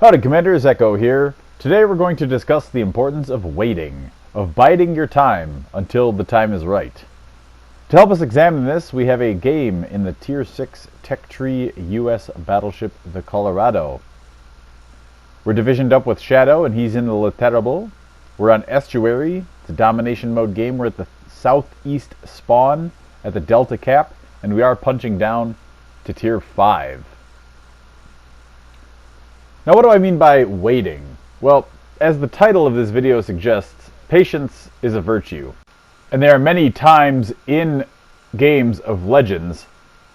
Howdy Commanders, Echo here. Today we're going to discuss the importance of waiting, of biding your time until the time is right. To help us examine this, we have a game in the Tier 6 Tech Tree U.S. battleship, the Colorado. We're divisioned up with Shadow, and he's in the Laterable. We're on Estuary. It's a domination mode game. We're at the southeast spawn at the Delta Cap, and we are punching down to Tier 5. Now, what do I mean by waiting? Well, as the title of this video suggests, patience is a virtue. And there are many times in games of Legends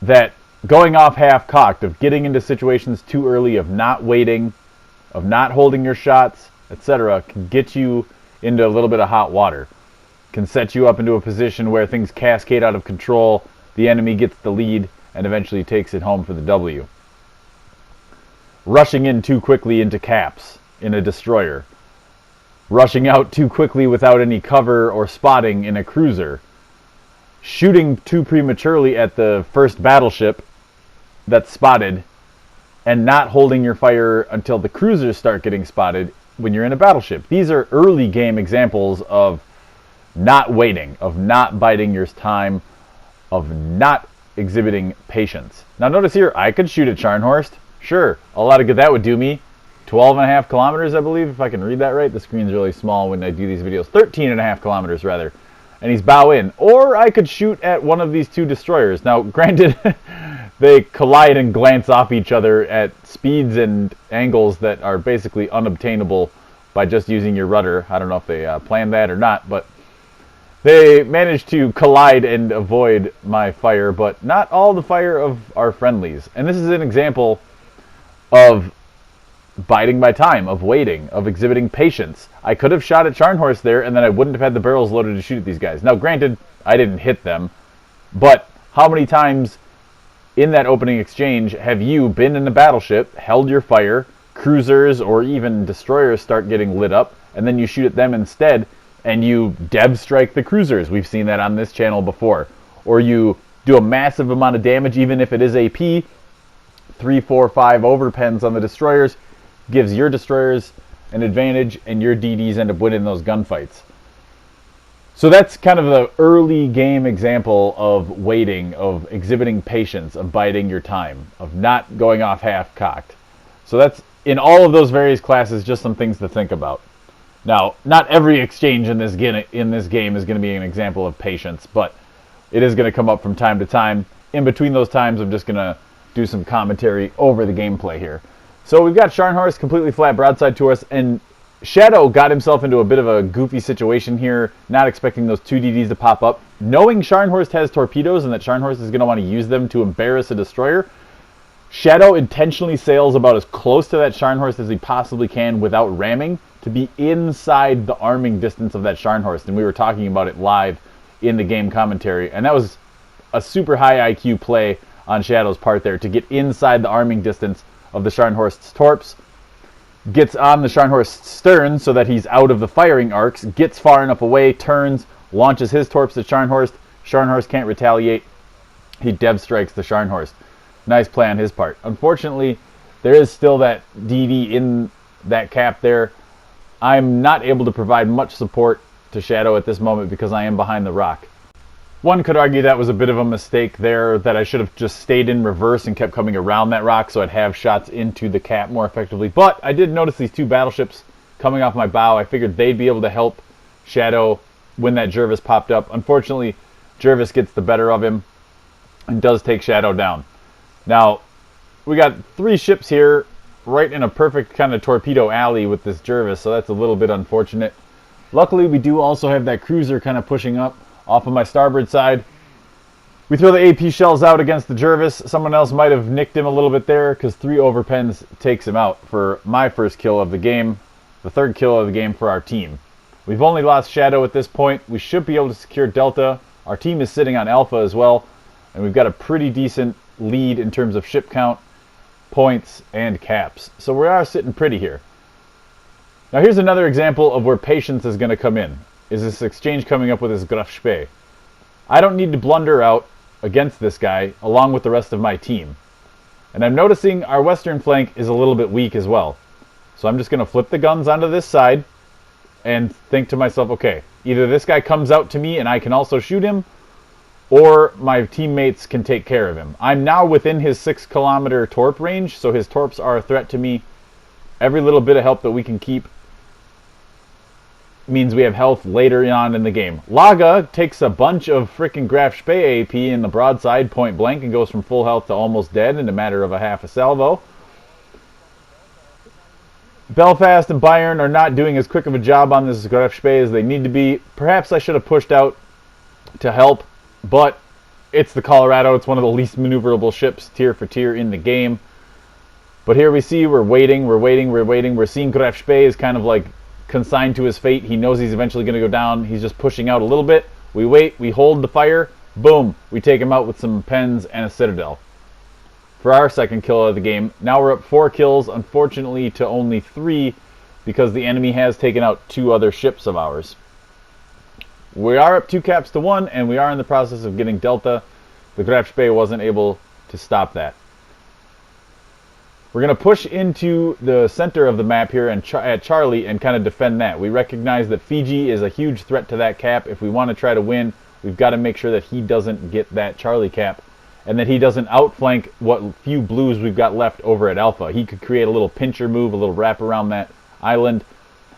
that going off half-cocked, of getting into situations too early, of not waiting, of not holding your shots, etc., can get you into a little bit of hot water. Can set you up into a position where things cascade out of control, the enemy gets the lead, and eventually takes it home for the W. Rushing in too quickly into caps in a destroyer. Rushing out too quickly without any cover or spotting in a cruiser. Shooting too prematurely at the first battleship that's spotted and not holding your fire until the cruisers start getting spotted when you're in a battleship. These are early game examples of not waiting, of not biding your time, of not exhibiting patience. Now notice here, I could shoot at Scharnhorst. Sure, a lot of good that would do me. 12.5 kilometers, I believe, if I can read that right. The screen's really small when I do these videos. 13.5 kilometers, rather. And he's bow in. Or I could shoot at one of these two destroyers. Now, granted, they collide and glance off each other at speeds and angles that are basically unobtainable by just using your rudder. I don't know if they planned that or not, but they managed to collide and avoid my fire, but not all the fire of our friendlies. And this is an example of biding my time, of waiting, of exhibiting patience. I could have shot at Scharnhorst there, and then I wouldn't have had the barrels loaded to shoot at these guys. Now, granted, I didn't hit them, but how many times in that opening exchange have you been in a battleship, held your fire, cruisers or even destroyers start getting lit up, and then you shoot at them instead, and you dev strike the cruisers? We've seen that on this channel before. Or you do a massive amount of damage, even if it is AP, 3, 4, 5 overpens on the destroyers, gives your destroyers an advantage, and your DDs end up winning those gunfights. So that's kind of the early game example of waiting, of exhibiting patience, of biding your time, of not going off half-cocked. So that's, in all of those various classes, just some things to think about. Now, not every exchange in this game is going to be an example of patience, but it is going to come up from time to time. In between those times, I'm just going to do some commentary over the gameplay here. So we've got Scharnhorst completely flat broadside to us, and Shadow got himself into a bit of a goofy situation here, not expecting those two DDs to pop up. Knowing Scharnhorst has torpedoes and that Scharnhorst is going to want to use them to embarrass a destroyer, Shadow intentionally sails about as close to that Scharnhorst as he possibly can without ramming, to be inside the arming distance of that Scharnhorst. And we were talking about it live in the game commentary, and that was a super high IQ play on Shadow's part there, to get inside the arming distance of the Scharnhorst's torps, gets on the Scharnhorst's stern so that he's out of the firing arcs, gets far enough away, turns, launches his torps at Scharnhorst. Scharnhorst can't retaliate. He dev strikes the Scharnhorst. Nice play on his part. Unfortunately, there is still that DD in that cap there. I'm not able to provide much support to Shadow at this moment because I am behind the rock. One could argue that was a bit of a mistake there, that I should have just stayed in reverse and kept coming around that rock so I'd have shots into the cap more effectively. But I did notice these two battleships coming off my bow. I figured they'd be able to help Shadow when that Jervis popped up. Unfortunately, Jervis gets the better of him and does take Shadow down. Now, we got 3 ships here right in a perfect kind of torpedo alley with this Jervis, so that's a little bit unfortunate. Luckily, we do also have that cruiser kind of pushing up off of my starboard side. We throw the AP shells out against the Jervis. Someone else might have nicked him a little bit there, because 3 overpens takes him out for my first kill of the game, the 3rd kill of the game for our team. We've only lost Shadow at this point. We should be able to secure Delta. Our team is sitting on Alpha as well, and we've got a pretty decent lead in terms of ship count, points, and caps. So we are sitting pretty here. Now here's another example of where patience is going to come in. Is this exchange coming up with his Graf Spee. I don't need to blunder out against this guy along with the rest of my team. And I'm noticing our western flank is a little bit weak as well. So I'm just going to flip the guns onto this side and think to myself, okay, either this guy comes out to me and I can also shoot him, or my teammates can take care of him. I'm now within his 6-kilometer torp range, so his torps are a threat to me. Every little bit of help that we can keep means we have health later on in the game. Laga takes a bunch of frickin' Graf Spee AP in the broadside point blank and goes from full health to almost dead in a matter of a half a salvo. Belfast and Bayern are not doing as quick of a job on this Graf Spee as they need to be. Perhaps I should have pushed out to help, but it's the Colorado. It's one of the least maneuverable ships tier for tier in the game. But here we see we're waiting. We're seeing Graf Spee is kind of like consigned to his fate. He knows he's eventually going to go down. He's just pushing out a little bit. We wait. We hold the fire. Boom. We take him out with some pens and a citadel for our second kill of the game. Now we're up 4 kills, unfortunately to only 3 because the enemy has taken out 2 other ships of ours. We are up 2 caps to 1, and we are in the process of getting Delta. The Graf Spee wasn't able to stop that. We're going to push into the center of the map here and at Charlie and kind of defend that. We recognize that Fiji is a huge threat to that cap. If we want to try to win, we've got to make sure that he doesn't get that Charlie cap and that he doesn't outflank what few blues we've got left over at Alpha. He could create a little pincher move, a little wrap around that island,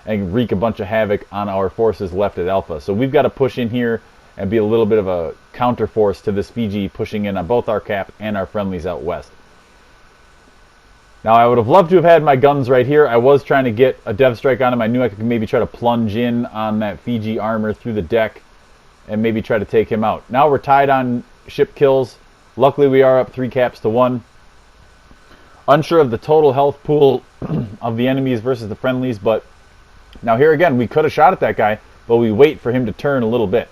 and wreak a bunch of havoc on our forces left at Alpha. So we've got to push in here and be a little bit of a counter force to this Fiji pushing in on both our cap and our friendlies out west. Now I would have loved to have had my guns right here. I was trying to get a dev strike on him. I knew I could maybe try to plunge in on that Fiji armor through the deck and maybe try to take him out. Now we're tied on ship kills. Luckily we are up 3 caps to 1. Unsure of the total health pool of the enemies versus the friendlies, but now here again, we could have shot at that guy, but we wait for him to turn a little bit.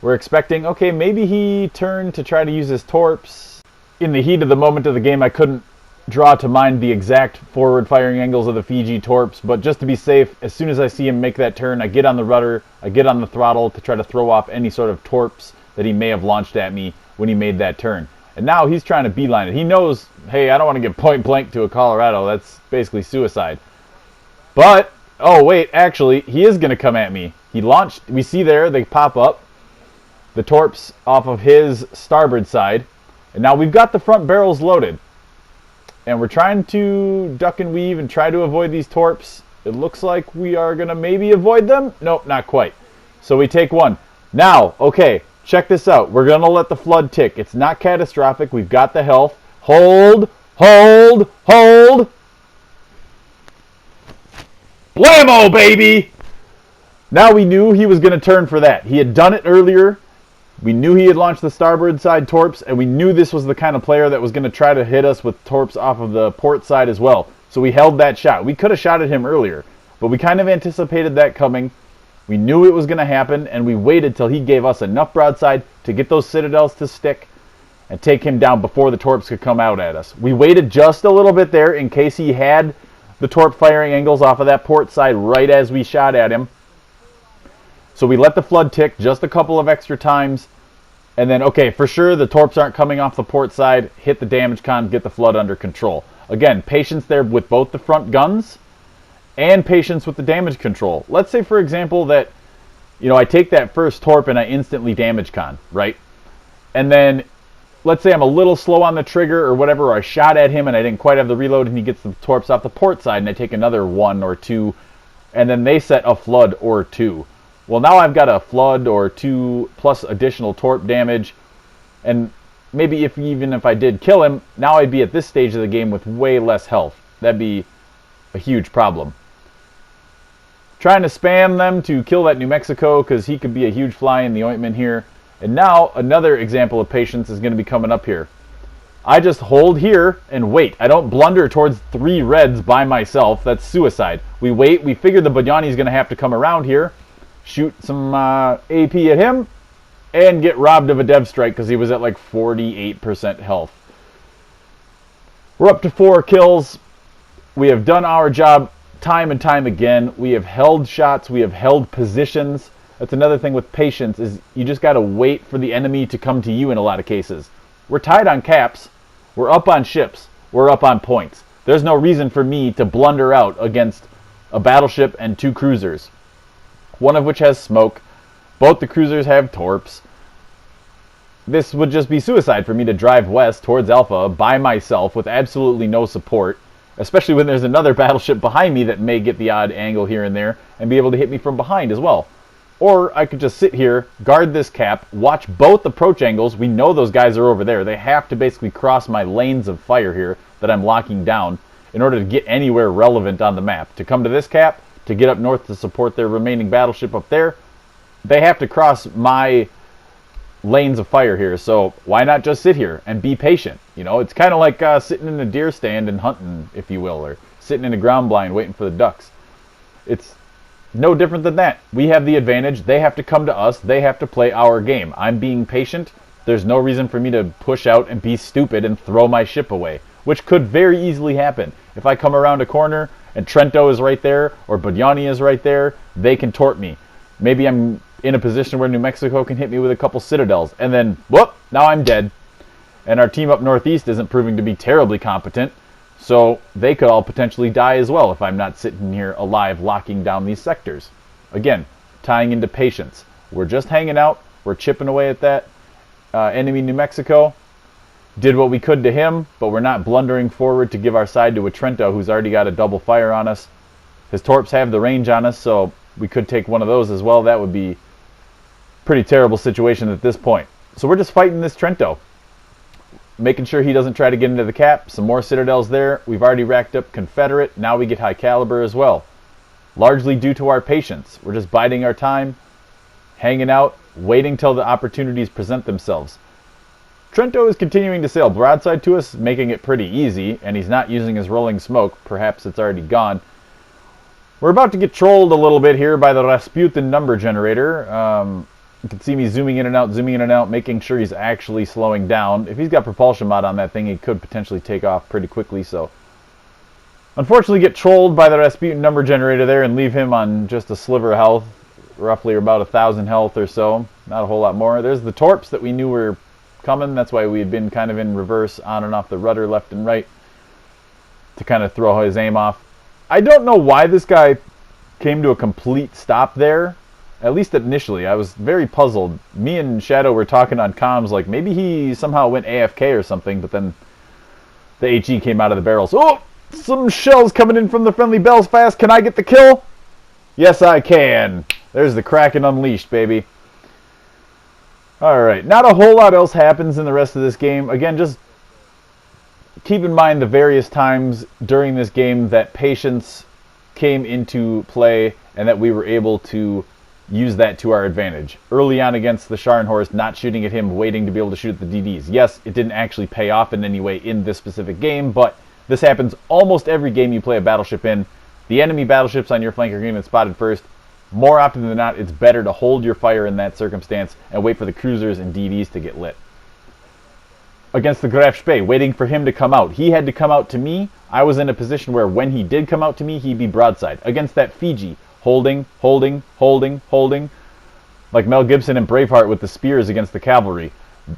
We're expecting, okay, maybe he turned to try to use his torps. In the heat of the moment of the game, I couldn't draw to mind the exact forward firing angles of the Fiji torps, but just to be safe, as soon as I see him make that turn, I get on the rudder, I get on the throttle to try to throw off any sort of torps that he may have launched at me when he made that turn. And now he's trying to beeline it. He knows, hey, I don't want to get point blank to a Colorado. That's basically suicide. But, oh wait, actually, he is going to come at me. He launched, we see there, they pop up, the torps off of his starboard side. And now we've got the front barrels loaded. And we're trying to duck and weave and try to avoid these torps. It looks like we are going to maybe avoid them. Nope, not quite. So we take one. Now, okay, check this out. We're going to let the flood tick. It's not catastrophic. We've got the health. Hold, hold, hold. Blammo, baby! Now we knew he was going to turn for that. He had done it earlier. We knew he had launched the starboard side torps, and we knew this was the kind of player that was going to try to hit us with torps off of the port side as well. So we held that shot. We could have shot at him earlier, but we kind of anticipated that coming. We knew it was going to happen, and we waited till he gave us enough broadside to get those citadels to stick and take him down before the torps could come out at us. We waited just a little bit there in case he had the torp firing angles off of that port side right as we shot at him. So we let the flood tick just a couple of extra times. And then, okay, for sure the torps aren't coming off the port side. Hit the damage con, get the flood under control. Again, patience there with both the front guns and patience with the damage control. Let's say, for example, that, you know, I take that first torp and I instantly damage con, right? And then, let's say I'm a little slow on the trigger or whatever, or I shot at him and I didn't quite have the reload and he gets the torps off the port side and I take another 1 or 2 and then they set a flood or 2. Well, now I've got a flood or 2 plus additional torp damage, and maybe even if I did kill him, now I'd be at this stage of the game with way less health. That'd be a huge problem. Trying to spam them to kill that New Mexico because he could be a huge fly in the ointment here. And now another example of patience is going to be coming up here. I just hold here and wait. I don't blunder towards 3 reds by myself. That's suicide. We wait. We figure the Bajani's going to have to come around here, shoot some AP at him, and get robbed of a dev strike because he was at like 48% health. We're up to 4 kills. We have done our job time and time again. We have held shots. We have held positions. That's another thing with patience, is you just got to wait for the enemy to come to you in a lot of cases. We're tied on caps. We're up on ships. We're up on points. There's no reason for me to blunder out against a battleship and 2 cruisers, one of which has smoke. Both the cruisers have torps. This would just be suicide for me to drive west towards Alpha by myself with absolutely no support, especially when there's another battleship behind me that may get the odd angle here and there and be able to hit me from behind as well. Or I could just sit here, guard this cap, watch both approach angles. We know those guys are over there. They have to basically cross my lanes of fire here that I'm locking down in order to get anywhere relevant on the map. To come to this cap, to get up north to support their remaining battleship up there, they have to cross my lanes of fire here. So why not just sit here and be patient? You know, it's kind of like sitting in a deer stand and hunting, if you will, or sitting in a ground blind waiting for the ducks. It's no different than that. We have the advantage. They have to come to us. They have to play our game. I'm being patient. There's no reason for me to push out and be stupid and throw my ship away, which could very easily happen. If I come around a corner and Trento is right there or Budyani is right there, they can torp me. Maybe I'm in a position where New Mexico can hit me with a couple citadels, and then, whoop, now I'm dead. And our team up northeast isn't proving to be terribly competent, so they could all potentially die as well if I'm not sitting here alive locking down these sectors. Again, tying into patience. We're just hanging out. We're chipping away at that enemy New Mexico. Did what we could to him, but we're not blundering forward to give our side to a Trento who's already got a double fire on us. His torps have the range on us, so we could take one of those as well. That would be a pretty terrible situation at this point. So we're just fighting this Trento, making sure he doesn't try to get into the cap. Some more citadels there. We've already racked up Confederate. Now we get high caliber as well. Largely due to our patience. We're just biding our time, hanging out, waiting till the opportunities present themselves. Trento is continuing to sail broadside to us, making it pretty easy, and he's not using his rolling smoke. Perhaps it's already gone. We're about to get trolled a little bit here by the Rasputin number generator. You can see me zooming in and out, making sure he's actually slowing down. If he's got propulsion mod on that thing, he could potentially take off pretty quickly. So, unfortunately, get trolled by the Rasputin number generator there and leave him on just a sliver of health, roughly about 1,000 health or so. Not a whole lot more. There's the torps that we knew were coming. That's why we had been kind of in reverse, on and off the rudder, left and right, to kind of throw his aim off. I don't know why this guy came to a complete stop there. At least initially, I was very puzzled. Me and Shadow were talking on comms, like maybe he somehow went AFK or something, but then the HE came out of the barrels. Oh, some shells coming in from the friendly Belfast. Can I get the kill? Yes, I can. There's the Kraken unleashed, baby. Alright, not a whole lot else happens in the rest of this game. Again, just keep in mind the various times during this game that patience came into play and that we were able to use that to our advantage. Early on against the Scharnhorst, not shooting at him, waiting to be able to shoot at the DDs. Yes, it didn't actually pay off in any way in this specific game, but this happens almost every game you play a battleship in. The enemy battleships on your flank are getting spotted first. More often than not, it's better to hold your fire in that circumstance and wait for the cruisers and DDs to get lit. Against the Graf Spee, waiting for him to come out. He had to come out to me. I was in a position where when he did come out to me, he'd be broadside. Against that Fiji, holding. Like Mel Gibson and Braveheart with the spears against the cavalry.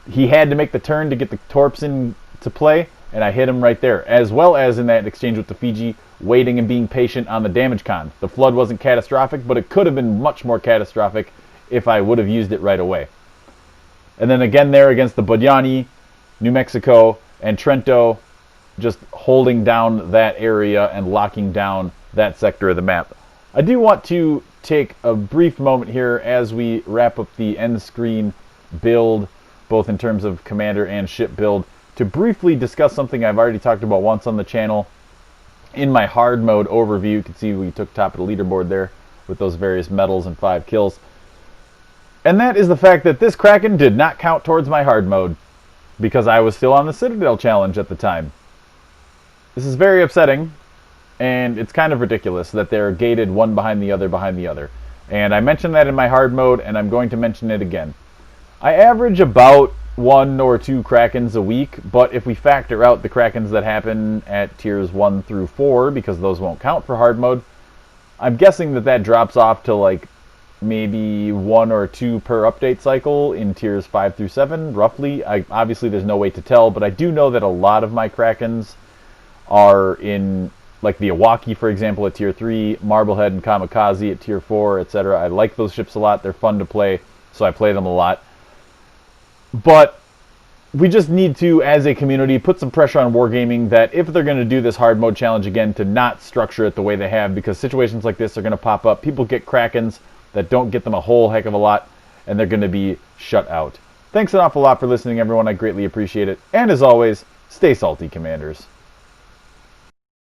He had to make the turn to get the torps into play, and I hit him right there. As well as in that exchange with the Fiji, waiting and being patient on the damage con. The flood wasn't catastrophic, but it could have been much more catastrophic if I would have used it right away. And then again there against the Budyani, New Mexico, and Trento, just holding down that area and locking down that sector of the map. I do want to take a brief moment here as we wrap up the end screen build, both in terms of commander and ship build, to briefly discuss something I've already talked about once on the channel. In my hard mode overview, you can see we took top of the leaderboard there with those various medals and 5 kills. And that is the fact that this Kraken did not count towards my hard mode, because I was still on the Citadel challenge at the time. This is very upsetting, and it's kind of ridiculous that they're gated one behind the other. And I mentioned that in my hard mode, and I'm going to mention it again. I average about 1 or 2 Krakens a week, but if we factor out the Krakens that happen at tiers 1 through 4, because those won't count for hard mode, I'm guessing that that drops off to like maybe 1 or 2 per update cycle in tiers 5 through 7, roughly. Obviously there's no way to tell, but I do know that a lot of my Krakens are in, like the Iwaki, for example, at tier 3, Marblehead and Kamikaze at tier 4, etc. I like those ships a lot. They're fun to play, so I play them a lot. But we just need to, as a community, put some pressure on Wargaming that if they're going to do this hard mode challenge again, to not structure it the way they have, because situations like this are going to pop up. People get Krakens that don't get them a whole heck of a lot, and they're going to be shut out. Thanks an awful lot for listening, everyone. I greatly appreciate it. And as always, stay salty, Commanders.